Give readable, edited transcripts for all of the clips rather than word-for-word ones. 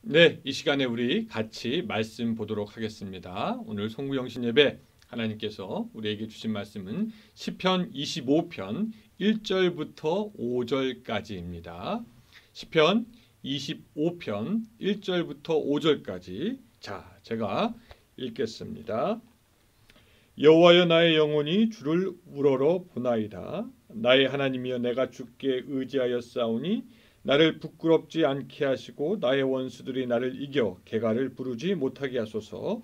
네, 이 시간에 우리 같이 말씀 보도록 하겠습니다. 오늘 송구영신 예배 하나님께서 우리에게 주신 말씀은 시편 25편 1절부터 5절까지입니다. 시편 25편 1절부터 5절까지. 자, 제가 읽겠습니다. 여호와여, 나의 영혼이 주를 우러러 보나이다. 나의 하나님이여, 내가 주께 의지하여 싸우니 나를 부끄럽지 않게 하시고 나의 원수들이 나를 이겨 개가를 부르지 못하게 하소서.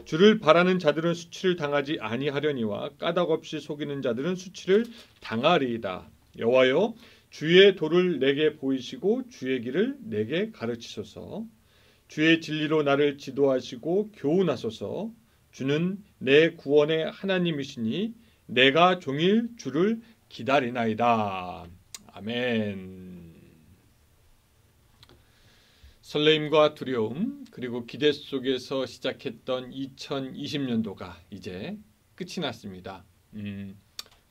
주를 바라는 자들은 수치를 당하지 아니하려니와 까닭없이 속이는 자들은 수치를 당하리이다. 여호와여, 주의 도를 내게 보이시고 주의 길을 내게 가르치소서. 주의 진리로 나를 지도하시고 교훈하소서. 주는 내 구원의 하나님이시니 내가 종일 주를 기다리나이다. 아멘. 설레임과 두려움 그리고 기대 속에서 시작했던 2020년도가 이제 끝이 났습니다.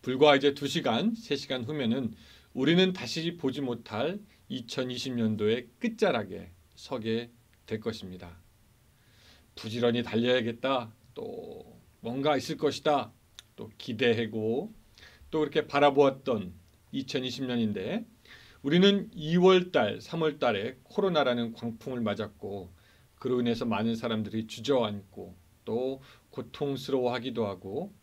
불과 이제 2시간, 3시간 후면은 우리는 다시 보지 못할 2020년도의 끝자락에 서게 될 것입니다. 부지런히 달려야겠다. 또 뭔가 있을 것이다. 또 기대하고 또 그렇게 바라보았던 2020년인데 우리는 2월달, 3월달에 코로나라는 광풍을 맞았고 그로 인해서 많은 사람들이 주저앉고 또 고통스러워하기도 하고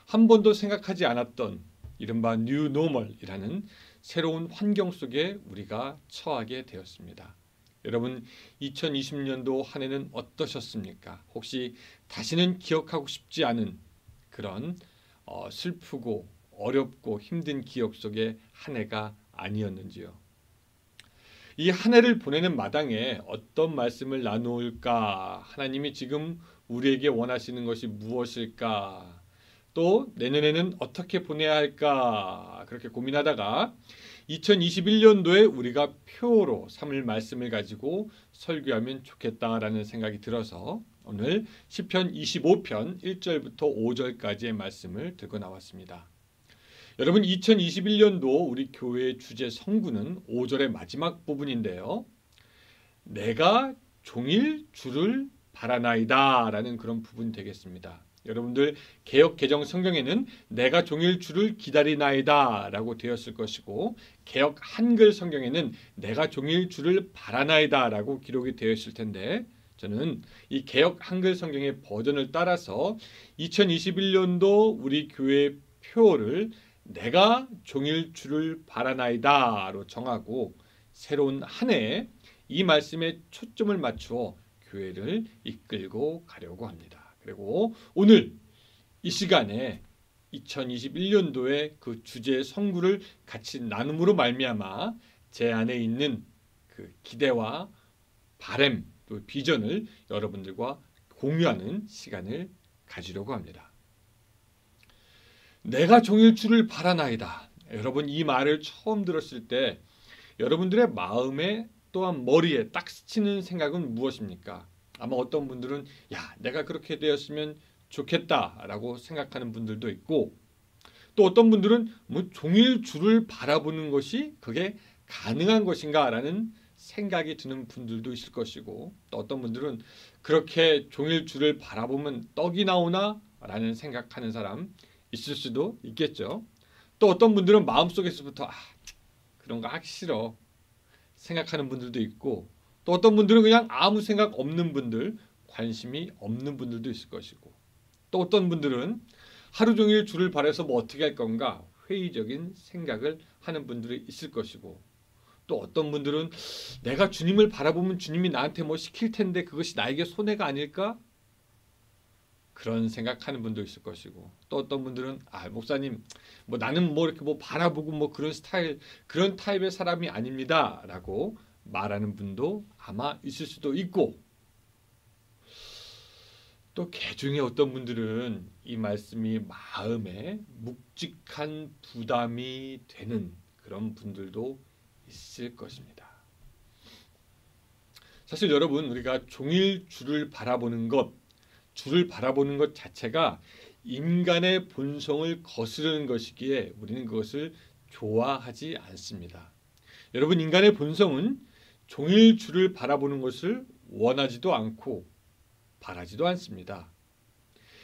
한 번도 생각하지 않았던 이른바 뉴 노멀이라는 새로운 환경 속에 우리가 처하게 되었습니다. 여러분, 2020년도 한 해는 어떠셨습니까? 혹시 다시는 기억하고 싶지 않은 그런 슬프고 어렵고 힘든 기억 속의 한 해가 아니었는지요. 이 한 해를 보내는 마당에 어떤 말씀을 나누을까? 하나님이 지금 우리에게 원하시는 것이 무엇일까? 또 내년에는 어떻게 보내야 할까? 그렇게 고민하다가 2021년도에 우리가 표로 삼을 말씀을 가지고 설교하면 좋겠다라는 생각이 들어서 오늘 시편 25편 1절부터 5절까지의 말씀을 들고 나왔습니다. 여러분, 2021년도 우리 교회의 주제 성구는 5절의 마지막 부분인데요. 내가 종일 주를 바라나이다 라는 그런 부분이 되겠습니다. 여러분들 개역 개정 성경에는 내가 종일 주를 기다리나이다 라고 되었을 것이고 개역 한글 성경에는 내가 종일 주를 바라나이다 라고 기록이 되어 있을 텐데 저는 이 개역 한글 성경의 버전을 따라서 2021년도 우리 교회의 표를 내가 종일 주를 바라나이다로 정하고 새로운 한 해에 이 말씀에 초점을 맞추어 교회를 이끌고 가려고 합니다. 그리고 오늘 이 시간에 2021년도의 그 주제의 성구를 같이 나눔으로 말미암아 제 안에 있는 그 기대와 바람 또 비전을 여러분들과 공유하는 시간을 가지려고 합니다. 내가 종일 주를 바라나이다. 여러분, 이 말을 처음 들었을 때 여러분들의 마음에 또한 머리에 딱 스치는 생각은 무엇입니까? 아마 어떤 분들은 야, 내가 그렇게 되었으면 좋겠다라고 생각하는 분들도 있고 또 어떤 분들은 뭐 종일 주를 바라보는 것이 그게 가능한 것인가라는 생각이 드는 분들도 있을 것이고 또 어떤 분들은 그렇게 종일 주를 바라보면 떡이 나오나? 라는 생각하는 사람 있을 수도 있겠죠. 또 어떤 분들은 마음속에서부터 그런 거 하기 싫어 생각하는 분들도 있고 또 어떤 분들은 그냥 아무 생각 없는 분들, 관심이 없는 분들도 있을 것이고 또 어떤 분들은 하루 종일 주를 바라서 뭐 어떻게 할 건가 회의적인 생각을 하는 분들이 있을 것이고 또 어떤 분들은 내가 주님을 바라보면 주님이 나한테 뭐 시킬 텐데 그것이 나에게 손해가 아닐까? 그런 생각하는 분도 있을 것이고 또 어떤 분들은 목사님 뭐 나는 뭐 이렇게 뭐 바라보고 뭐 그런 스타일 그런 타입의 사람이 아닙니다라고 말하는 분도 아마 있을 수도 있고 또 개중에 어떤 분들은 이 말씀이 마음에 묵직한 부담이 되는 그런 분들도 있을 것입니다. 사실 여러분, 우리가 종일 주를 바라보는 것 자체가 인간의 본성을 거스르는 것이기에 우리는 그것을 좋아하지 않습니다. 여러분, 인간의 본성은 종일 주를 바라보는 것을 원하지도 않고 바라지도 않습니다.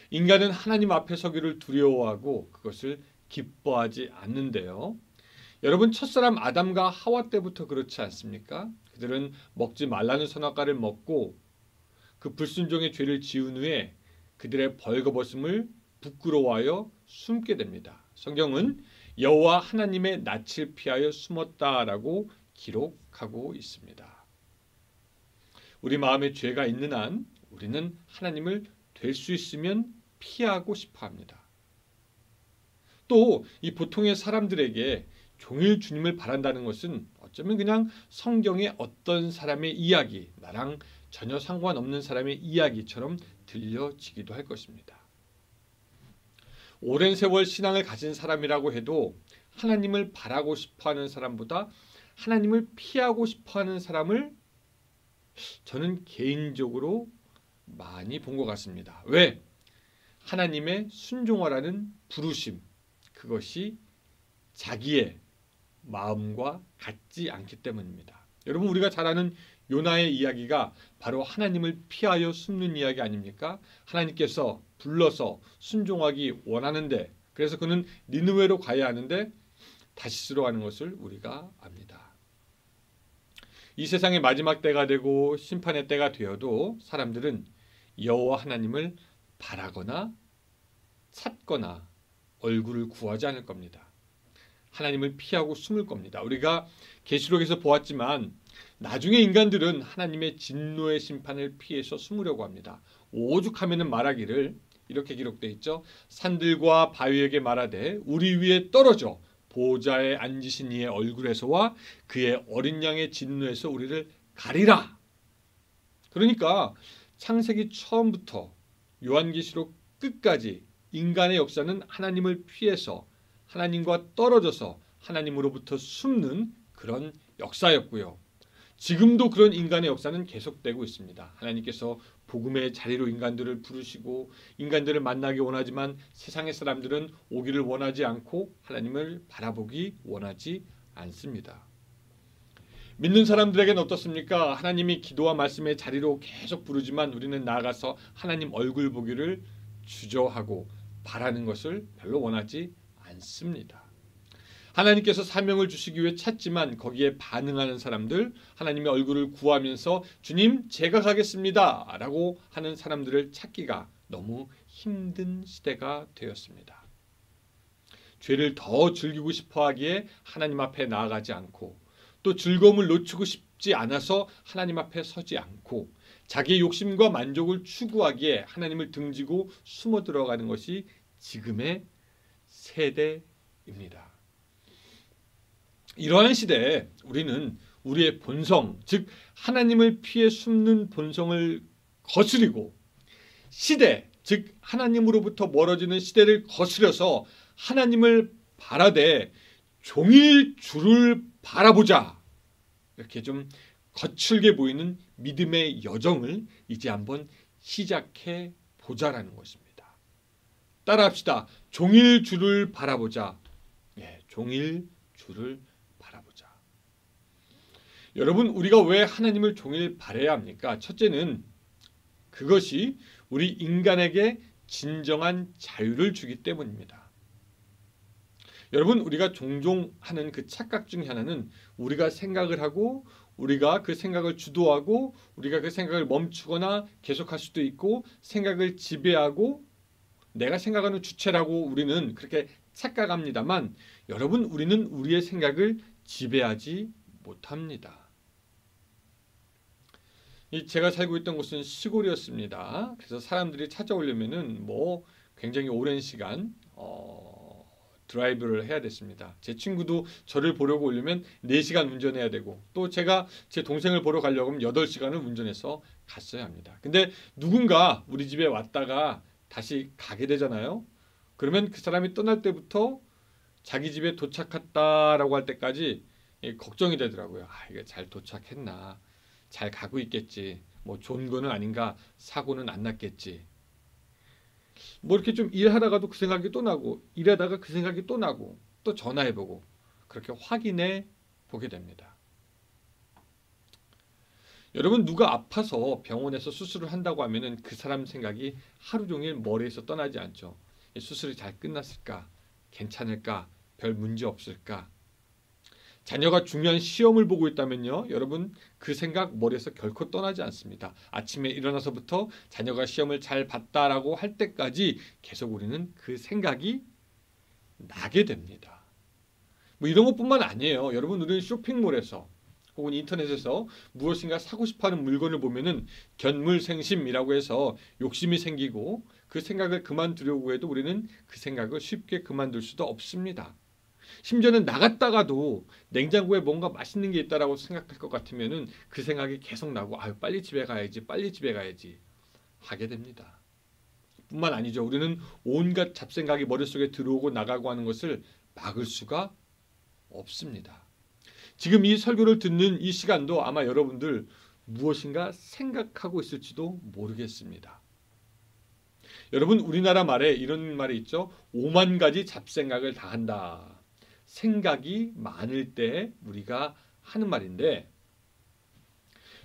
인간은 하나님 앞에 서기를 두려워하고 그것을 기뻐하지 않는데요. 여러분, 첫사람 아담과 하와 때부터 그렇지 않습니까? 그들은 먹지 말라는 선악과를 먹고 그 불순종의 죄를 지은 후에 그들의 벌거벗음을 부끄러워하여 숨게 됩니다. 성경은 여호와 하나님의 낯을 피하여 숨었다라고 기록하고 있습니다. 우리 마음에 죄가 있는 한 우리는 하나님을 될 수 있으면 피하고 싶어 합니다. 또 이 보통의 사람들에게 종일 주님을 바란다는 것은 어쩌면 그냥 성경의 어떤 사람의 이야기, 나랑 전혀 상관없는 사람의 이야기처럼 들려지기도 할 것입니다. 오랜 세월 신앙을 가진 사람이라고 해도 하나님을 바라고 싶어하는 사람보다 하나님을 피하고 싶어하는 사람을 저는 개인적으로 많이 본 것 같습니다. 왜? 하나님의 순종하라는 부르심, 그것이 자기의 마음과 같지 않기 때문입니다. 여러분, 우리가 잘 아는 요나의 이야기가 바로 하나님을 피하여 숨는 이야기 아닙니까? 하나님께서 불러서 순종하기 원하는데, 그래서 그는 니느웨로 가야 하는데 다시스로 가는 것을 우리가 압니다. 이 세상의 마지막 때가 되고 심판의 때가 되어도 사람들은 여호와 하나님을 바라거나 찾거나 얼굴을 구하지 않을 겁니다. 하나님을 피하고 숨을 겁니다. 우리가 계시록에서 보았지만 나중에 인간들은 하나님의 진노의 심판을 피해서 숨으려고 합니다. 오죽하면은 말하기를 이렇게 기록되어 있죠. 산들과 바위에게 말하되 우리 위에 떨어져 보좌에 앉으신 이의 얼굴에서와 그의 어린 양의 진노에서 우리를 가리라. 그러니까 창세기 처음부터 요한계시록 끝까지 인간의 역사는 하나님을 피해서 하나님과 떨어져서 하나님으로부터 숨는 그런 역사였고요. 지금도 그런 인간의 역사는 계속되고 있습니다. 하나님께서 복음의 자리로 인간들을 부르시고 인간들을 만나기 원하지만 세상의 사람들은 오기를 원하지 않고 하나님을 바라보기 원하지 않습니다. 믿는 사람들에게는 어떻습니까? 하나님이 기도와 말씀의 자리로 계속 부르지만 우리는 나아가서 하나님 얼굴 보기를 주저하고 바라는 것을 별로 원하지 않습니다. 하나님께서 사명을 주시기 위해 찾지만 거기에 반응하는 사람들, 하나님의 얼굴을 구하면서 주님 제가 가겠습니다 라고 하는 사람들을 찾기가 너무 힘든 시대가 되었습니다. 죄를 더 즐기고 싶어 하기에 하나님 앞에 나아가지 않고 또 즐거움을 놓치고 싶지 않아서 하나님 앞에 서지 않고 자기의 욕심과 만족을 추구하기에 하나님을 등지고 숨어 들어가는 것이 지금의 세대입니다. 이러한 시대에 우리는 우리의 본성, 즉 하나님을 피해 숨는 본성을 거스리고 시대, 즉 하나님으로부터 멀어지는 시대를 거스려서 하나님을 바라되 종일 주를 바라보자. 이렇게 좀 거칠게 보이는 믿음의 여정을 이제 한번 시작해 보자라는 것입니다. 따라합시다. 종일 주를 바라보자. 종일 주를 바라보자. 여러분, 우리가 왜 하나님을 종일 바라야 합니까? 첫째는 그것이 우리 인간에게 진정한 자유를 주기 때문입니다. 여러분, 우리가 종종 하는 그 착각 중에 하나는 우리가 생각을 하고 우리가 그 생각을 주도하고 우리가 그 생각을 멈추거나 계속할 수도 있고 생각을 지배하고 내가 생각하는 주체라고 우리는 그렇게 착각합니다만 여러분, 우리는 우리의 생각을 지배하지 못합니다. 제가 살고 있던 곳은 시골이었습니다. 그래서 사람들이 찾아오려면은 굉장히 오랜 시간 드라이브를 해야 됐습니다. 제 친구도 저를 보려고 오려면 4시간 운전해야 되고 또 제가 제 동생을 보러 가려고 하면 8시간을 운전해서 갔어야 합니다. 근데 누군가 우리 집에 왔다가 다시 가게 되잖아요. 그러면 그 사람이 떠날 때부터 자기 집에 도착했다라고 할 때까지 걱정이 되더라고요. 이게 잘 도착했나? 잘 가고 있겠지. 좋은 거는 아닌가? 사고는 안 났겠지. 이렇게 좀 일하다가도 그 생각이 또 나고 일하다가 그 생각이 또 나고 또 전화해보고 그렇게 확인해 보게 됩니다. 여러분 누가 아파서 병원에서 수술을 한다고 하면은 그 사람 생각이 하루 종일 머리에서 떠나지 않죠. 이 수술이 잘 끝났을까? 괜찮을까? 별 문제 없을까? 자녀가 중요한 시험을 보고 있다면요, 여러분 그 생각 머리에서 결코 떠나지 않습니다. 아침에 일어나서부터 자녀가 시험을 잘 봤다라고 할 때까지 계속 우리는 그 생각이 나게 됩니다. 뭐 이런 것뿐만 아니에요. 여러분 우리는 쇼핑몰에서 혹은 인터넷에서 무엇인가 사고 싶어하는 물건을 보면은 견물생심이라고 해서 욕심이 생기고 그 생각을 그만두려고 해도 우리는 그 생각을 쉽게 그만둘 수도 없습니다. 심지어는 나갔다가도 냉장고에 뭔가 맛있는 게 있다라고 생각할 것 같으면은 그 생각이 계속 나고 아유 빨리 집에 가야지 빨리 집에 가야지 하게 됩니다. 뿐만 아니죠. 우리는 온갖 잡생각이 머릿속에 들어오고 나가고 하는 것을 막을 수가 없습니다. 지금 이 설교를 듣는 이 시간도 아마 여러분들 무엇인가 생각하고 있을지도 모르겠습니다. 여러분 우리나라 말에 이런 말이 있죠. 5만 가지 잡생각을 다 한다. 생각이 많을 때 우리가 하는 말인데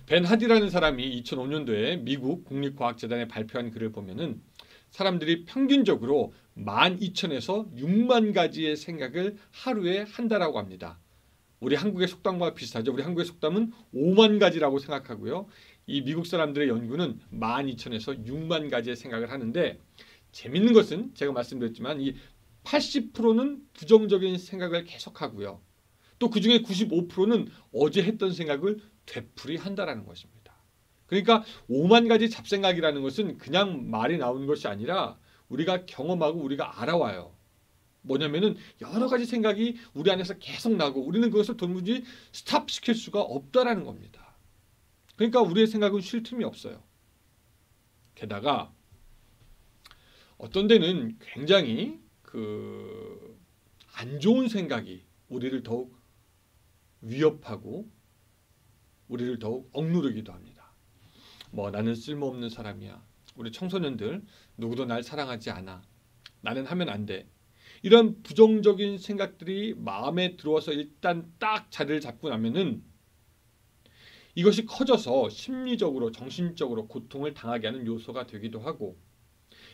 벤 하디라는 사람이 2005년도에 미국 국립과학재단에 발표한 글을 보면은 사람들이 평균적으로 12,000에서 6만 가지의 생각을 하루에 한다라고 합니다. 우리 한국의 속담과 비슷하죠. 우리 한국의 속담은 5만 가지라고 생각하고요. 이 미국 사람들의 연구는 12,000에서 6만 가지의 생각을 하는데 재밌는 것은 제가 말씀드렸지만 이 80%는 부정적인 생각을 계속하고요. 또 그중에 95%는 어제 했던 생각을 되풀이한다라는 것입니다. 그러니까 5만 가지 잡생각이라는 것은 그냥 말이 나오는 것이 아니라 우리가 경험하고 우리가 알아와요. 뭐냐면은 여러 가지 생각이 우리 안에서 계속 나고 우리는 그것을 도무지 스탑시킬 수가 없다라는 겁니다. 그러니까 우리의 생각은 쉴 틈이 없어요. 게다가 어떤 데는 굉장히 안 좋은 생각이 우리를 더욱 위협하고 우리를 더욱 억누르기도 합니다. 뭐 나는 쓸모없는 사람이야. 우리 청소년들 누구도 날 사랑하지 않아. 나는 하면 안 돼. 이런 부정적인 생각들이 마음에 들어와서 일단 딱 자리를 잡고 나면은 이것이 커져서 심리적으로 정신적으로 고통을 당하게 하는 요소가 되기도 하고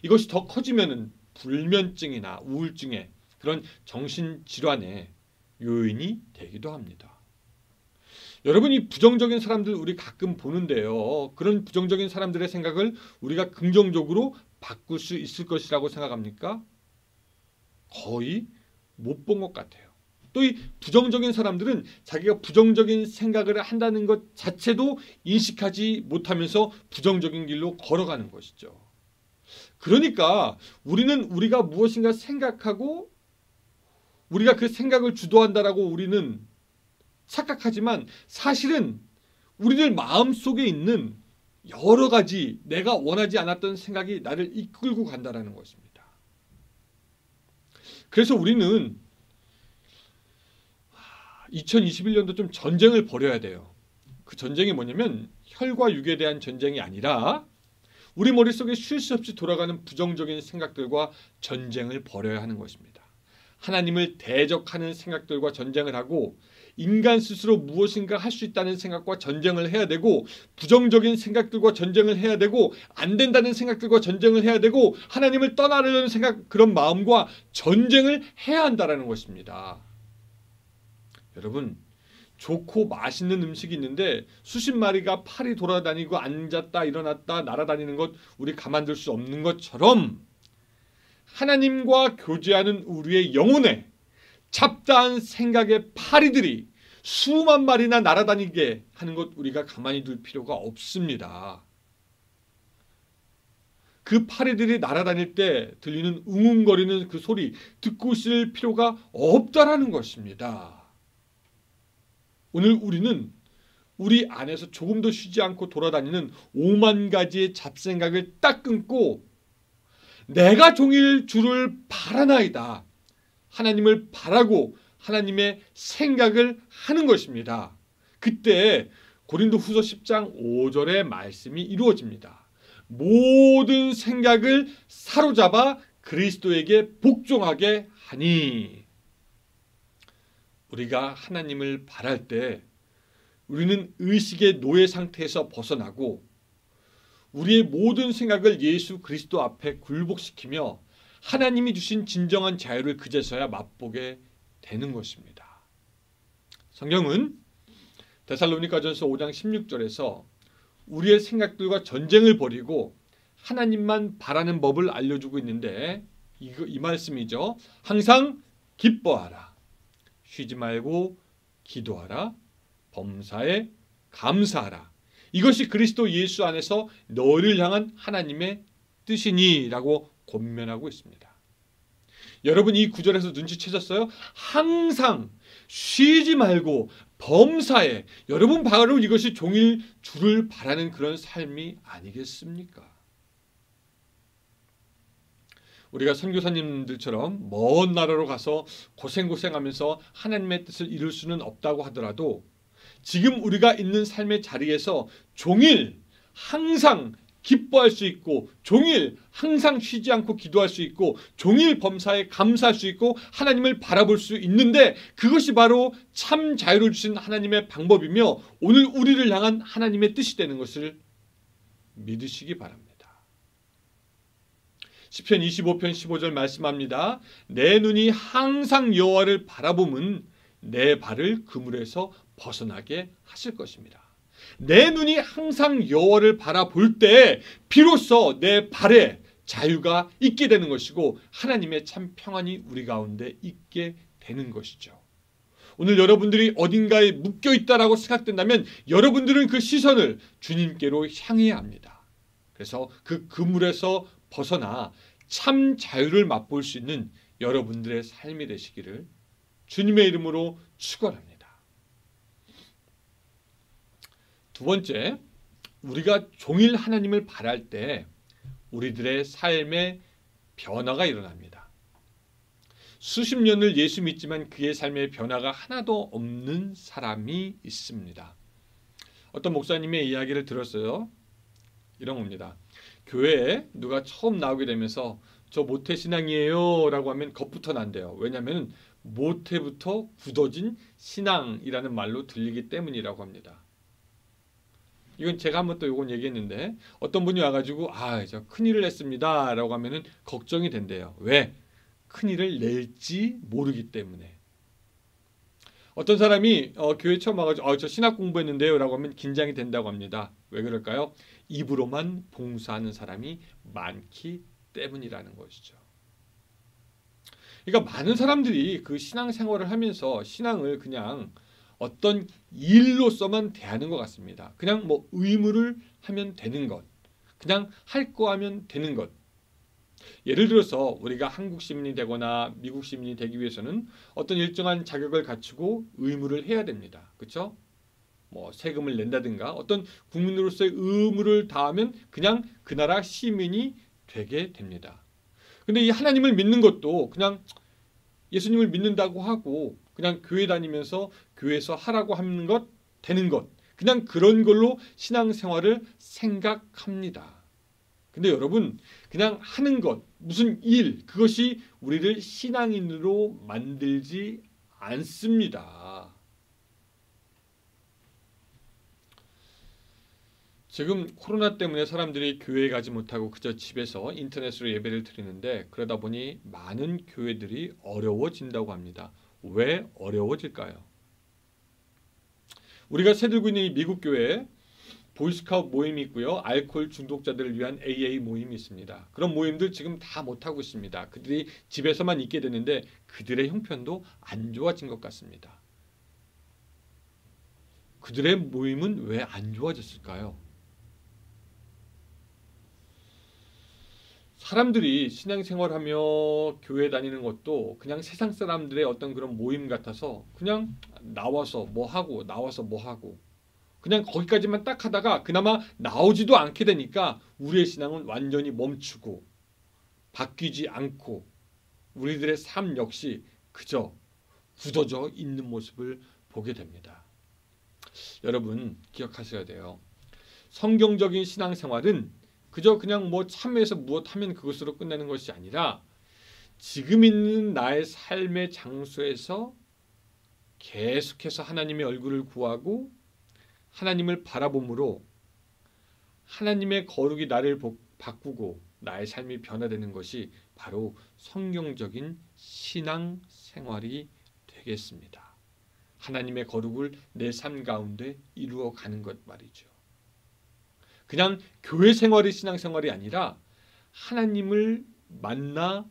이것이 더 커지면은 불면증이나 우울증의 그런 정신질환의 요인이 되기도 합니다. 여러분 이 부정적인 사람들 우리 가끔 보는데요. 그런 부정적인 사람들의 생각을 우리가 긍정적으로 바꿀 수 있을 것이라고 생각합니까? 거의 못 본 것 같아요. 또 이 부정적인 사람들은 자기가 부정적인 생각을 한다는 것 자체도 인식하지 못하면서 부정적인 길로 걸어가는 것이죠. 그러니까 우리는 우리가 무엇인가 생각하고 우리가 그 생각을 주도한다라고 우리는 착각하지만 사실은 우리들 마음속에 있는 여러 가지 내가 원하지 않았던 생각이 나를 이끌고 간다라는 것입니다. 그래서 우리는 2021년도 좀 전쟁을 벌여야 돼요. 그 전쟁이 뭐냐면 혈과 육에 대한 전쟁이 아니라 우리 머릿속에 쉴 수 없이 돌아가는 부정적인 생각들과 전쟁을 벌여야 하는 것입니다. 하나님을 대적하는 생각들과 전쟁을 하고 인간 스스로 무엇인가 할 수 있다는 생각과 전쟁을 해야 되고 부정적인 생각들과 전쟁을 해야 되고 안 된다는 생각들과 전쟁을 해야 되고 하나님을 떠나려는 생각 그런 마음과 전쟁을 해야 한다는 것입니다. 여러분 좋고 맛있는 음식이 있는데 수십 마리가 팔이 돌아다니고 앉았다 일어났다 날아다니는 것 우리 가만둘 수 없는 것처럼 하나님과 교제하는 우리의 영혼에 잡다한 생각의 파리들이 수만 마리나 날아다니게 하는 것 우리가 가만히 둘 필요가 없습니다. 그 파리들이 날아다닐 때 들리는 웅웅거리는 그 소리 듣고 있을 필요가 없다라는 것입니다. 오늘 우리는 우리 안에서 조금도 쉬지 않고 돌아다니는 5만 가지의 잡생각을 딱 끊고 내가 종일 주를 바라나이다. 하나님을 바라고 하나님의 생각을 하는 것입니다. 그때 고린도후서 10장 5절의 말씀이 이루어집니다. 모든 생각을 사로잡아 그리스도에게 복종하게 하니 우리가 하나님을 바랄 때 우리는 의식의 노예 상태에서 벗어나고 우리의 모든 생각을 예수 그리스도 앞에 굴복시키며 하나님이 주신 진정한 자유를 그제서야 맛보게 되는 것입니다. 성경은 데살로니가전서 5장 16절에서 우리의 생각들과 전쟁을 벌이고 하나님만 바라는 법을 알려주고 있는데 이 말씀이죠. 항상 기뻐하라. 쉬지 말고 기도하라. 범사에 감사하라. 이것이 그리스도 예수 안에서 너희를 향한 하나님의 뜻이니라고 권면하고 있습니다. 여러분 이 구절에서 눈치채셨어요? 항상 쉬지 말고 범사에, 여러분 바로 이것이 종일 주를 바라는 그런 삶이 아니겠습니까? 우리가 선교사님들처럼 먼 나라로 가서 고생하면서 하나님의 뜻을 이룰 수는 없다고 하더라도 지금 우리가 있는 삶의 자리에서 종일 항상 기뻐할 수 있고 종일 항상 쉬지 않고 기도할 수 있고 종일 범사에 감사할 수 있고 하나님을 바라볼 수 있는데 그것이 바로 참 자유를 주신 하나님의 방법이며 오늘 우리를 향한 하나님의 뜻이 되는 것을 믿으시기 바랍니다. 시편 25편 15절 말씀합니다. 내 눈이 항상 여호와를 바라보면 내 발을 그물에서 벗어나게 하실 것입니다. 내 눈이 항상 여호와를 바라볼 때 비로소 내 발에 자유가 있게 되는 것이고 하나님의 참 평안이 우리 가운데 있게 되는 것이죠. 오늘 여러분들이 어딘가에 묶여 있다라고 생각된다면 여러분들은 그 시선을 주님께로 향해야 합니다. 그래서 그 그물에서 벗어나 참 자유를 맛볼 수 있는 여러분들의 삶이 되시기를 주님의 이름으로 축원합니다. 두 번째, 우리가 종일 하나님을 바랄 때 우리들의 삶에 변화가 일어납니다. 수십 년을 예수 믿지만 그의 삶에 변화가 하나도 없는 사람이 있습니다. 어떤 목사님의 이야기를 들었어요. 이런 겁니다. 교회에 누가 처음 나오게 되면서 저 모태신앙이에요 라고 하면 겁부터 난대요. 왜냐하면 모태부터 굳어진 신앙이라는 말로 들리기 때문이라고 합니다. 이건 제가 한번 또 이건 얘기했는데 어떤 분이 와가지고 저 큰일을 냈습니다 라고 하면은 걱정이 된대요. 왜? 큰일을 낼지 모르기 때문에. 어떤 사람이 교회 처음 와가지고 저 신학 공부했는데요 라고 하면 긴장이 된다고 합니다. 왜 그럴까요? 입으로만 봉사하는 사람이 많기 때문이라는 것이죠. 그러니까 많은 사람들이 그 신앙생활을 하면서 신앙을 그냥 어떤 일로서만 대하는 것 같습니다. 그냥 뭐 의무를 하면 되는 것, 그냥 할 거 하면 되는 것. 예를 들어서 우리가 한국 시민이 되거나 미국 시민이 되기 위해서는 어떤 일정한 자격을 갖추고 의무를 해야 됩니다. 그렇죠? 뭐 세금을 낸다든가 어떤 국민으로서의 의무를 다하면 그냥 그 나라 시민이 되게 됩니다. 근데 이 하나님을 믿는 것도 그냥 예수님을 믿는다고 하고 그냥 교회 다니면서 교회에서 하라고 하는 것, 되는 것, 그냥 그런 걸로 신앙생활을 생각합니다. 근데 여러분 그냥 하는 것, 무슨 일, 그것이 우리를 신앙인으로 만들지 않습니다. 지금 코로나 때문에 사람들이 교회에 가지 못하고 그저 집에서 인터넷으로 예배를 드리는데 그러다 보니 많은 교회들이 어려워진다고 합니다. 왜 어려워질까요? 우리가 새들고 있는 이 미국 교회에 보이스카우트 모임이 있고요. 알코올 중독자들을 위한 AA 모임이 있습니다. 그런 모임들 지금 다 못하고 있습니다. 그들이 집에서만 있게 되는데 그들의 형편도 안 좋아진 것 같습니다. 그들의 모임은 왜 안 좋아졌을까요? 사람들이 신앙생활하며 교회 다니는 것도 그냥 세상 사람들의 어떤 그런 모임 같아서 그냥 나와서 뭐 하고 나와서 뭐 하고 그냥 거기까지만 딱 하다가 그나마 나오지도 않게 되니까 우리의 신앙은 완전히 멈추고 바뀌지 않고 우리들의 삶 역시 그저 굳어져 있는 모습을 보게 됩니다. 여러분 기억하셔야 돼요. 성경적인 신앙생활은 그저 그냥 뭐 참여해서 무엇하면 그것으로 끝내는 것이 아니라 지금 있는 나의 삶의 장소에서 계속해서 하나님의 얼굴을 구하고 하나님을 바라봄으로 하나님의 거룩이 나를 바꾸고 나의 삶이 변화되는 것이 바로 성경적인 신앙 생활이 되겠습니다. 하나님의 거룩을 내 삶 가운데 이루어가는 것 말이죠. 그냥 교회 생활이 신앙 생활이 아니라 하나님을 만나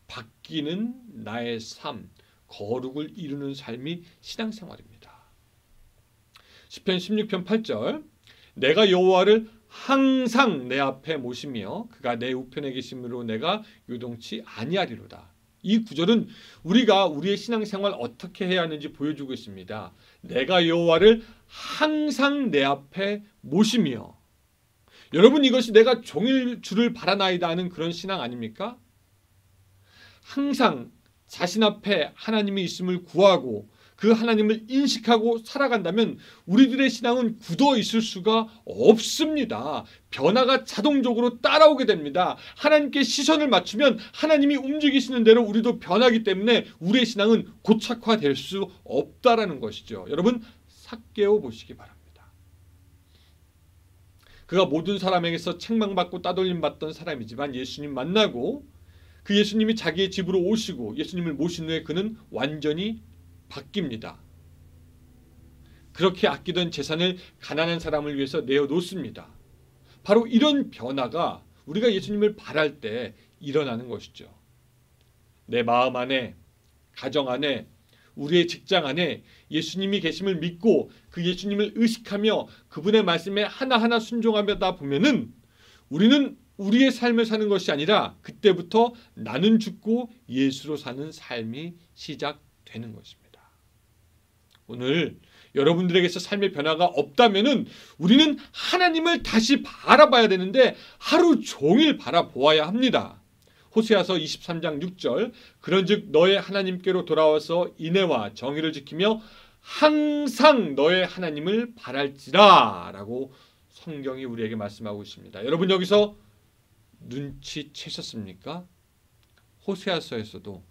바뀌는 나의 삶, 거룩을 이루는 삶이 신앙 생활입니다. 시편 16편 8절 내가 여호와를 항상 내 앞에 모시며 그가 내 우편에 계심으로 내가 요동치 아니하리로다. 이 구절은 우리가 우리의 신앙생활 어떻게 해야 하는지 보여주고 있습니다. 내가 여호와를 항상 내 앞에 모시며. 여러분, 이것이 내가 종일 주를 바라나이다 하는 그런 신앙 아닙니까? 항상 자신 앞에 하나님이 있음을 구하고 그 하나님을 인식하고 살아간다면 우리들의 신앙은 굳어 있을 수가 없습니다. 변화가 자동적으로 따라오게 됩니다. 하나님께 시선을 맞추면 하나님이 움직이시는 대로 우리도 변하기 때문에 우리의 신앙은 고착화될 수 없다라는 것이죠. 여러분, 삭개오 보시기 바랍니다. 그가 모든 사람에게서 책망받고 따돌림받던 사람이지만 예수님 만나고 그 예수님이 자기의 집으로 오시고 예수님을 모신 후에 그는 완전히 바뀝니다. 그렇게 아끼던 재산을 가난한 사람을 위해서 내어놓습니다. 바로 이런 변화가 우리가 예수님을 바랄 때 일어나는 것이죠. 내 마음 안에, 가정 안에, 우리의 직장 안에 예수님이 계심을 믿고 그 예수님을 의식하며 그분의 말씀에 하나하나 순종하다 보면은 우리는 우리의 삶을 사는 것이 아니라 그때부터 나는 죽고 예수로 사는 삶이 시작되는 것입니다. 오늘 여러분들에게서 삶의 변화가 없다면은 우리는 하나님을 다시 바라봐야 되는데 하루 종일 바라보아야 합니다. 호세아서 23장 6절 그런즉 너의 하나님께로 돌아와서 인애와 정의를 지키며 항상 너의 하나님을 바랄지라 라고 성경이 우리에게 말씀하고 있습니다. 여러분, 여기서 눈치채셨습니까? 호세아서에서도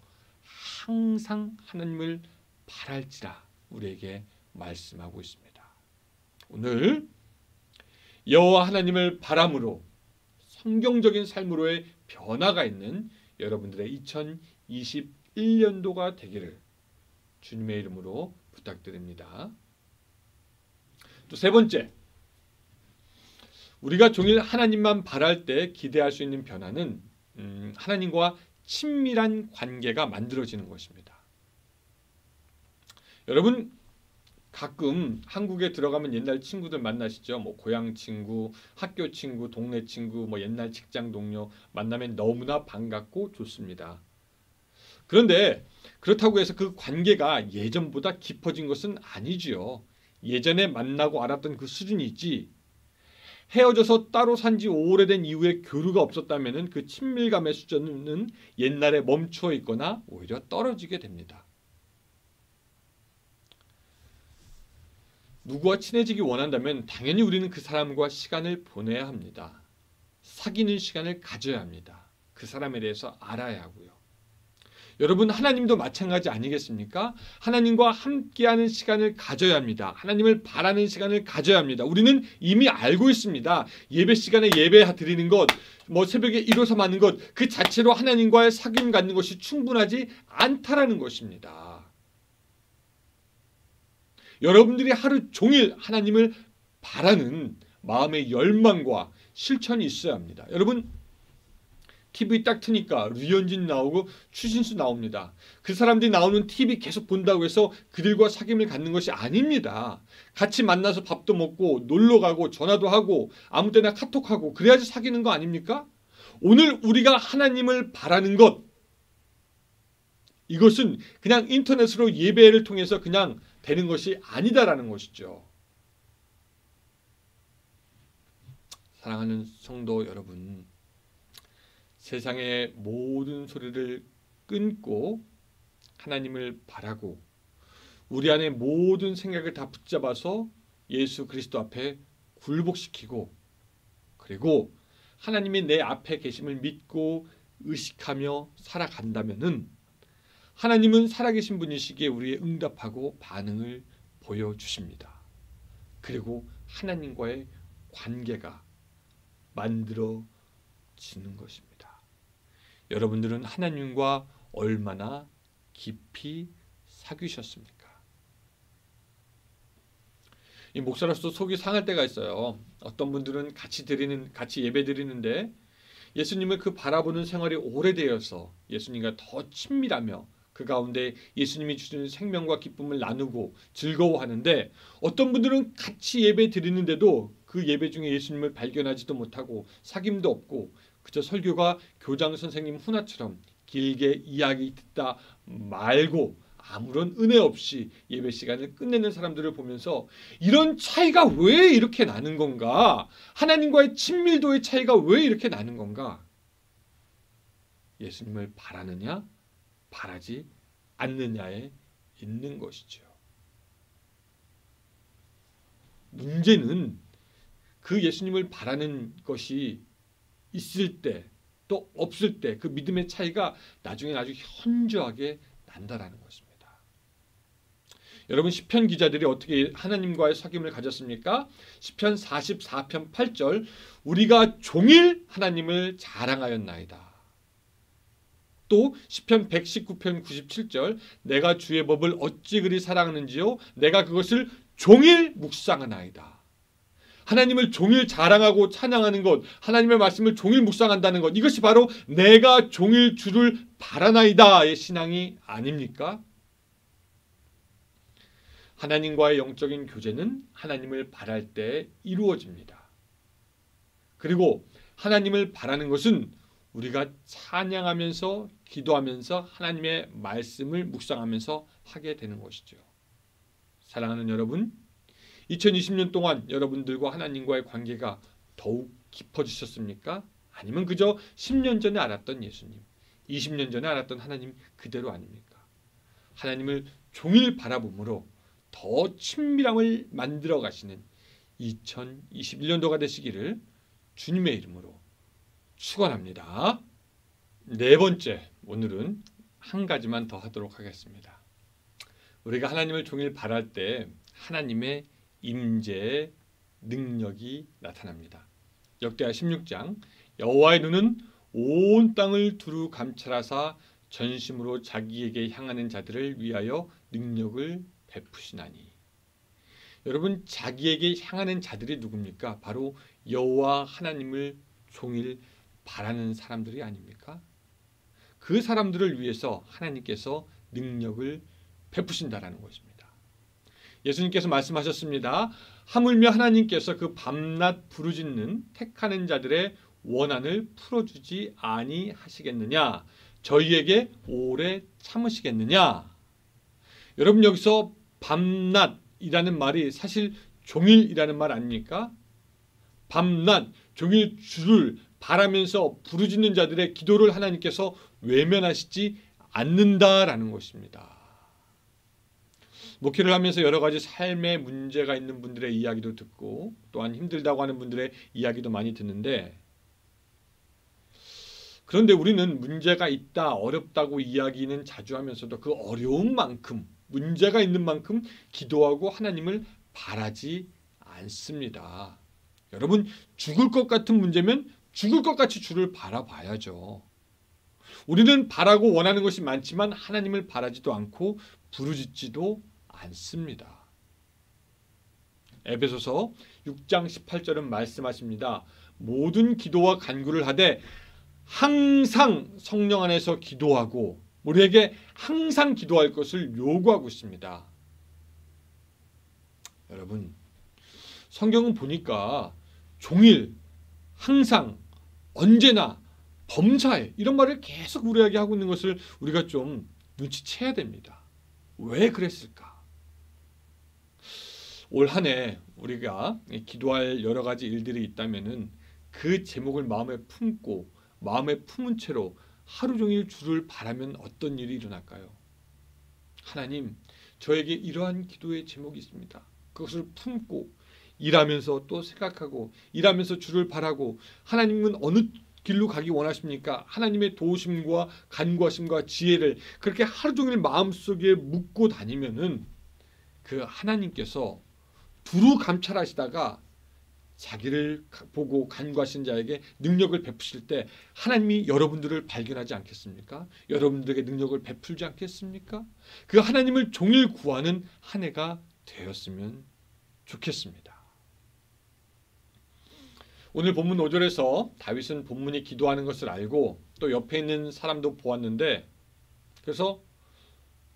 항상 하나님을 바랄지라 우리에게 말씀하고 있습니다. 오늘 여호와 하나님을 바람으로 성경적인 삶으로의 변화가 있는 여러분들의 2021년도가 되기를 주님의 이름으로 부탁드립니다. 또 세 번째, 우리가 종일 하나님만 바랄 때 기대할 수 있는 변화는 하나님과 친밀한 관계가 만들어지는 것입니다. 여러분, 가끔 한국에 들어가면 옛날 친구들 만나시죠? 뭐 고향 친구, 학교 친구, 동네 친구, 뭐 옛날 직장 동료 만나면 너무나 반갑고 좋습니다. 그런데 그렇다고 해서 그 관계가 예전보다 깊어진 것은 아니지요. 예전에 만나고 알았던 그 수준이 있지. 헤어져서 따로 산 지 오래된 이후에 교류가 없었다면 그 친밀감의 수준은 옛날에 멈춰 있거나 오히려 떨어지게 됩니다. 누구와 친해지기 원한다면 당연히 우리는 그 사람과 시간을 보내야 합니다. 사귀는 시간을 가져야 합니다. 그 사람에 대해서 알아야 하고요. 여러분, 하나님도 마찬가지 아니겠습니까? 하나님과 함께하는 시간을 가져야 합니다. 하나님을 바라는 시간을 가져야 합니다. 우리는 이미 알고 있습니다. 예배 시간에 예배 드리는 것, 뭐 새벽에 일어서 하는 것, 그 자체로 하나님과의 사귐 갖는 것이 충분하지 않다라는 것입니다. 여러분들이 하루 종일 하나님을 바라는 마음의 열망과 실천이 있어야 합니다. 여러분, TV 딱 트니까 류현진 나오고 추신수 나옵니다. 그 사람들이 나오는 TV 계속 본다고 해서 그들과 사귐을 갖는 것이 아닙니다. 같이 만나서 밥도 먹고 놀러 가고 전화도 하고 아무 때나 카톡하고 그래야지 사귀는 거 아닙니까? 오늘 우리가 하나님을 바라는 것, 이것은 그냥 인터넷으로 예배를 통해서 그냥 되는 것이 아니다라는 것이죠. 사랑하는 성도 여러분, 세상의 모든 소리를 끊고 하나님을 바라고 우리 안에 모든 생각을 다 붙잡아서 예수 그리스도 앞에 굴복시키고 그리고 하나님이 내 앞에 계심을 믿고 의식하며 살아간다면은 하나님은 살아계신 분이시기에 우리의 응답하고 반응을 보여주십니다. 그리고 하나님과의 관계가 만들어지는 것입니다. 여러분들은 하나님과 얼마나 깊이 사귀셨습니까? 이 목사로서 속이 상할 때가 있어요. 어떤 분들은 같이 예배 드리는데 예수님을 그 바라보는 생활이 오래되어서 예수님과 더 친밀하며 그 가운데 예수님이 주시는 생명과 기쁨을 나누고 즐거워하는데, 어떤 분들은 같이 예배 드리는데도 그 예배 중에 예수님을 발견하지도 못하고 사귐도 없고 그저 설교가 교장 선생님 훈화처럼 길게 이야기 듣다 말고 아무런 은혜 없이 예배 시간을 끝내는 사람들을 보면서 이런 차이가 왜 이렇게 나는 건가? 하나님과의 친밀도의 차이가 왜 이렇게 나는 건가? 예수님을 바라느냐 바라지 않느냐에 있는 것이죠. 문제는 그 예수님을 바라는 것이 있을 때 또 없을 때 그 믿음의 차이가 나중에 아주 현저하게 난다라는 것입니다. 여러분, 시편 기자들이 어떻게 하나님과의 사귐을 가졌습니까? 시편 44편 8절, 우리가 종일 하나님을 자랑하였나이다. 또 시편 119편 97절, 내가 주의 법을 어찌 그리 사랑하는지요, 내가 그것을 종일 묵상하나이다. 하나님을 종일 자랑하고 찬양하는 것, 하나님의 말씀을 종일 묵상한다는 것, 이것이 바로 내가 종일 주를 바라나이다의 신앙이 아닙니까? 하나님과의 영적인 교제는 하나님을 바랄 때 이루어집니다. 그리고 하나님을 바라는 것은 우리가 찬양하면서 기도하면서 하나님의 말씀을 묵상하면서 하게 되는 것이죠. 사랑하는 여러분, 2020년 동안 여러분들과 하나님과의 관계가 더욱 깊어지셨습니까? 아니면 그저 10년 전에 알았던 예수님, 20년 전에 알았던 하나님 그대로 아닙니까? 하나님을 종일 바라봄으로 더 친밀함을 만들어 가시는 2021년도가 되시기를 주님의 이름으로 축원합니다. 네 번째, 오늘은 한 가지만 더 하도록 하겠습니다. 우리가 하나님을 종일 바랄 때 하나님의 임재의 능력이 나타납니다. 역대하 16장, 여호와의 눈은 온 땅을 두루 감찰하사 전심으로 자기에게 향하는 자들을 위하여 능력을 베푸시나니. 여러분, 자기에게 향하는 자들이 누굽니까? 바로 여호와 하나님을 종일 바라는 사람들이 아닙니까? 그 사람들을 위해서 하나님께서 능력을 베푸신다라는 것입니다. 예수님께서 말씀하셨습니다. 하물며 하나님께서 그 밤낮 부르짖는 택하는 자들의 원한을 풀어주지 아니하시겠느냐? 저희에게 오래 참으시겠느냐? 여러분, 여기서 밤낮이라는 말이 사실 종일이라는 말 아닙니까? 밤낮 종일 주를 바라면서 부르짖는 자들의 기도를 하나님께서 외면하시지 않는다라는 것입니다. 목회를 하면서 여러 가지 삶의 문제가 있는 분들의 이야기도 듣고 또한 힘들다고 하는 분들의 이야기도 많이 듣는데, 그런데 우리는 문제가 있다, 어렵다고 이야기는 자주 하면서도 그 어려운 만큼, 문제가 있는 만큼 기도하고 하나님을 바라지 않습니다. 여러분, 죽을 것 같은 문제면 죽을 것 같이 주를 바라봐야죠. 우리는 바라고 원하는 것이 많지만 하나님을 바라지도 않고 부르짖지도 않습니다. 에베소서 6장 18절은 말씀하십니다. 모든 기도와 간구를 하되 항상 성령 안에서 기도하고 우리에게 항상 기도할 것을 요구하고 있습니다. 여러분, 성경은 보니까 종일, 항상, 언제나, 범사에 이런 말을 계속 우리에게 하고 있는 것을 우리가 좀 눈치채야 됩니다. 왜 그랬을까? 올 한 해 우리가 기도할 여러 가지 일들이 있다면은 그 제목을 마음에 품고 마음에 품은 채로 하루 종일 주를 바라면 어떤 일이 일어날까요? 하나님, 저에게 이러한 기도의 제목이 있습니다. 그것을 품고 일하면서 또 생각하고 일하면서 주를 바라고, 하나님은 어느 길로 가기 원하십니까? 하나님의 도우심과 간구하심과 지혜를 그렇게 하루 종일 마음속에 묻고 다니면은 그 하나님께서 두루 감찰하시다가 자기를 보고 간구하신 자에게 능력을 베푸실 때 하나님이 여러분들을 발견하지 않겠습니까? 여러분들에게 능력을 베풀지 않겠습니까? 그 하나님을 종일 구하는 한 해가 되었으면 좋겠습니다. 오늘 본문 5절에서 다윗은 본문이 기도하는 것을 알고 또 옆에 있는 사람도 보았는데, 그래서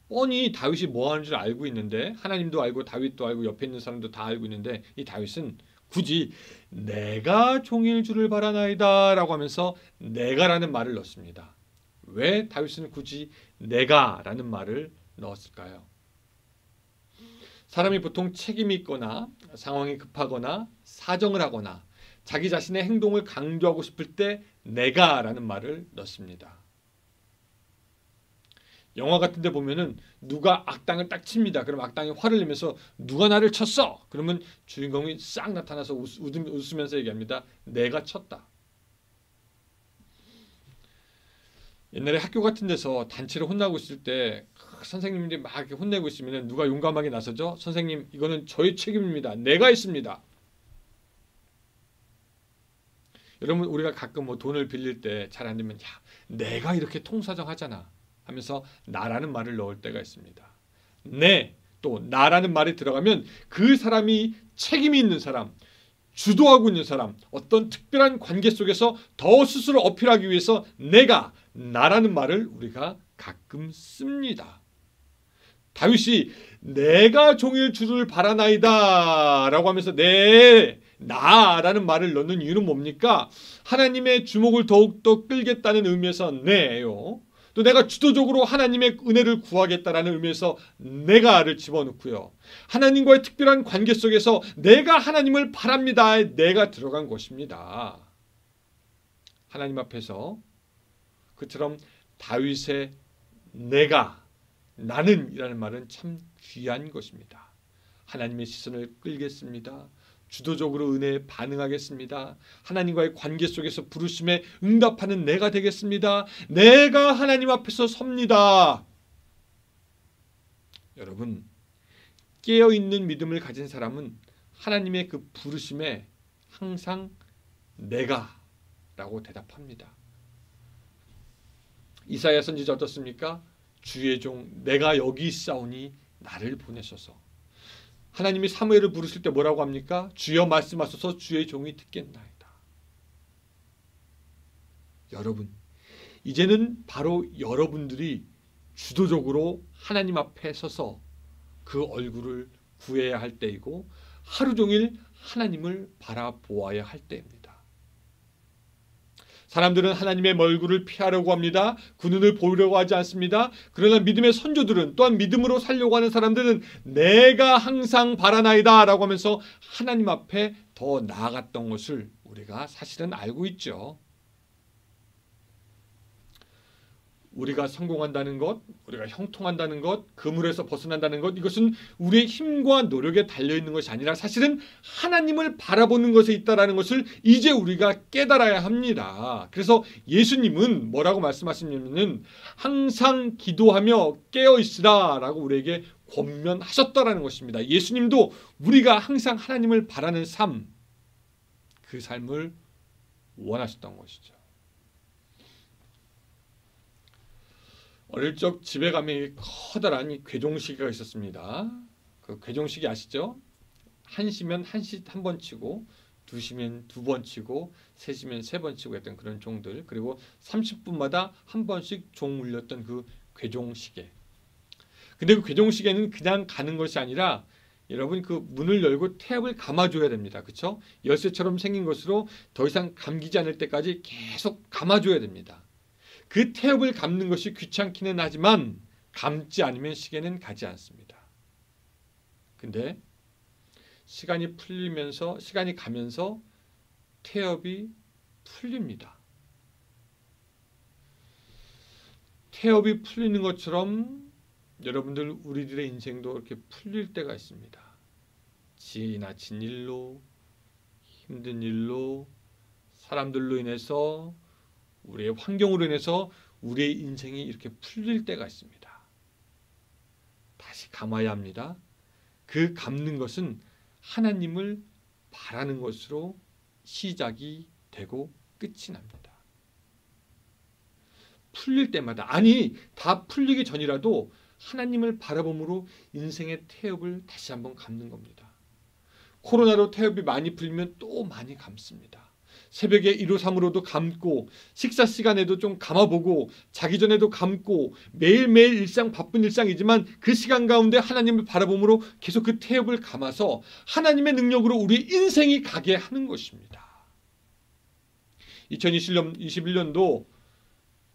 뻔히 다윗이 뭐 하는 줄 알고 있는데, 하나님도 알고 다윗도 알고 옆에 있는 사람도 다 알고 있는데, 이 다윗은 굳이 내가 종일 주를 바라나이다 라고 하면서 내가라는 말을 넣습니다. 왜 다윗은 굳이 내가라는 말을 넣었을까요? 사람이 보통 책임이 있거나 상황이 급하거나 사정을 하거나 자기 자신의 행동을 강조하고 싶을 때 내가라는 말을 넣습니다. 영화 같은 데 보면은 누가 악당을 딱 칩니다. 그럼 악당이 화를 내면서 누가 나를 쳤어? 그러면 주인공이 싹 나타나서 웃으면서 얘기합니다. 내가 쳤다. 옛날에 학교 같은 데서 단체로 혼나고 있을 때 선생님들이 막 이렇게 혼내고 있으면 누가 용감하게 나서죠? 선생님, 이거는 저의 책임입니다. 내가 했습니다. 여러분, 우리가 가끔 뭐 돈을 빌릴 때 잘 안 되면 야, 내가 이렇게 통사정 하잖아 하면서 나라는 말을 넣을 때가 있습니다. 네, 또 나라는 말이 들어가면 그 사람이 책임이 있는 사람, 주도하고 있는 사람, 어떤 특별한 관계 속에서 더 스스로 어필하기 위해서 내가, 나라는 말을 우리가 가끔 씁니다. 다윗이 내가 종일 주를 바라나이다 라고 하면서 나라는 말을 넣는 이유는 뭡니까? 하나님의 주목을 더욱더 끌겠다는 의미에서 네요. 또 내가 주도적으로 하나님의 은혜를 구하겠다라는 의미에서 내가를 집어넣고요. 하나님과의 특별한 관계 속에서 내가 하나님을 바랍니다. 내가 들어간 것입니다. 하나님 앞에서 그처럼 다윗의 내가, 나는이라는 말은 참 귀한 것입니다. 하나님의 시선을 끌겠습니다. 주도적으로 은혜에 반응하겠습니다. 하나님과의 관계 속에서 부르심에 응답하는 내가 되겠습니다. 내가 하나님 앞에서 섭니다. 여러분, 깨어있는 믿음을 가진 사람은 하나님의 그 부르심에 항상 내가 라고 대답합니다. 이사야 선지자 어떻습니까? 주의 종 내가 여기 있사오니 나를 보내소서. 하나님이 사무엘을 부르실 때 뭐라고 합니까? 주여 말씀하소서 주의 종이 듣겠나이다. 여러분, 이제는 바로 여러분들이 주도적으로 하나님 앞에 서서 그 얼굴을 구해야 할 때이고 하루 종일 하나님을 바라보아야 할 때입니다. 사람들은 하나님의 얼굴을 피하려고 합니다. 그 눈을 보려고 하지 않습니다. 그러나 믿음의 선조들은, 또한 믿음으로 살려고 하는 사람들은 내가 항상 바라나이다 라고 하면서 하나님 앞에 더 나아갔던 것을 우리가 사실은 알고 있죠. 우리가 성공한다는 것, 우리가 형통한다는 것, 그물에서 벗어난다는 것, 이것은 우리의 힘과 노력에 달려있는 것이 아니라 사실은 하나님을 바라보는 것에 있다는 것을 이제 우리가 깨달아야 합니다. 그래서 예수님은 뭐라고 말씀하시냐면 항상 기도하며 깨어있으라 라고 우리에게 권면하셨다라는 것입니다. 예수님도 우리가 항상 하나님을 바라는 삶, 그 삶을 원하셨던 것이죠. 어릴 적 집에 가면 커다란 괴종시계가 있었습니다. 그 괴종시계 아시죠? 1시면 1시 한 번 치고 2시면 2번 치고 3시면 3번 치고 했던 그런 종들, 그리고 30분마다 한 번씩 종 울렸던 그 괴종시계. 근데 그 괴종시계는 그냥 가는 것이 아니라 여러분 그 문을 열고 탭을 감아줘야 됩니다. 그렇죠? 열쇠처럼 생긴 것으로 더 이상 감기지 않을 때까지 계속 감아줘야 됩니다. 그 태엽을 감는 것이 귀찮기는 하지만 감지 않으면 시계는 가지 않습니다. 근데 시간이 가면서 태엽이 풀립니다. 태엽이 풀리는 것처럼 여러분들 우리들의 인생도 이렇게 풀릴 때가 있습니다. 지나친 일로, 힘든 일로, 사람들로 인해서, 우리의 환경으로 인해서 우리의 인생이 이렇게 풀릴 때가 있습니다. 다시 감아야 합니다. 그 감는 것은 하나님을 바라는 것으로 시작이 되고 끝이 납니다. 풀릴 때마다, 아니 다 풀리기 전이라도 하나님을 바라봄으로 인생의 태엽을 다시 한번 감는 겁니다. 코로나로 태엽이 많이 풀리면 또 많이 감습니다. 새벽에 153으로도 감고, 식사 시간에도 좀 감아보고, 자기 전에도 감고, 매일매일 일상 바쁜 일상이지만 그 시간 가운데 하나님을 바라봄으로 계속 그 태엽을 감아서 하나님의 능력으로 우리 인생이 가게 하는 것입니다. 2021년도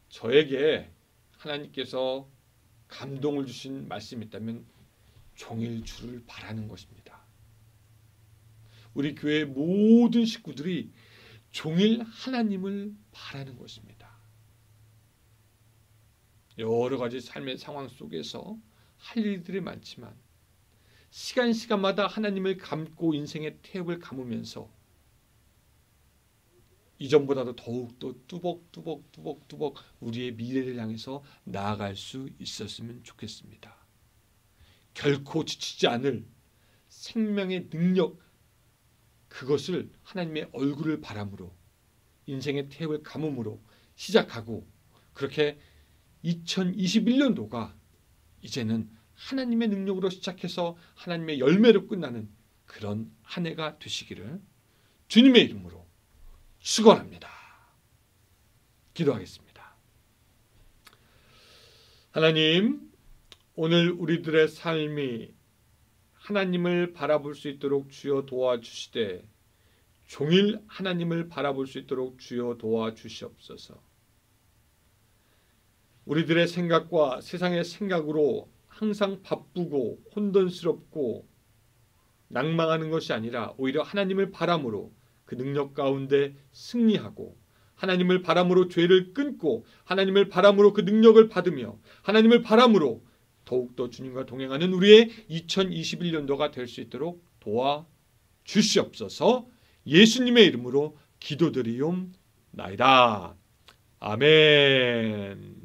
저에게 하나님께서 감동을 주신 말씀이 있다면 종일 주를 바라는 것입니다. 우리 교회 모든 식구들이 종일 하나님을 바라는 것입니다. 여러 가지 삶의 상황 속에서 할 일들이 많지만 시간마다 하나님을 감고 인생의 태엽을 감으면서 이전보다도 더욱더 뚜벅뚜벅 우리의 미래를 향해서 나아갈 수 있었으면 좋겠습니다. 결코 지치지 않을 생명의 능력, 그것을 하나님의 얼굴을 바람으로 인생의 태엽을 감음으로 시작하고, 그렇게 2021년도가 이제는 하나님의 능력으로 시작해서 하나님의 열매로 끝나는 그런 한 해가 되시기를 주님의 이름으로 축원합니다. 기도하겠습니다. 하나님, 오늘 우리들의 삶이 하나님을 바라볼 수 있도록 주여 도와주시되 종일 하나님을 바라볼 수 있도록 주여 도와주시옵소서. 우리들의 생각과 세상의 생각으로 항상 바쁘고 혼돈스럽고 낭망하는 것이 아니라 오히려 하나님을 바람으로 그 능력 가운데 승리하고, 하나님을 바람으로 죄를 끊고, 하나님을 바람으로 그 능력을 받으며, 하나님을 바람으로 더욱더 주님과 동행하는 우리의 2021년도가 될 수 있도록 도와주시옵소서. 예수님의 이름으로 기도드리옵나이다. 아멘.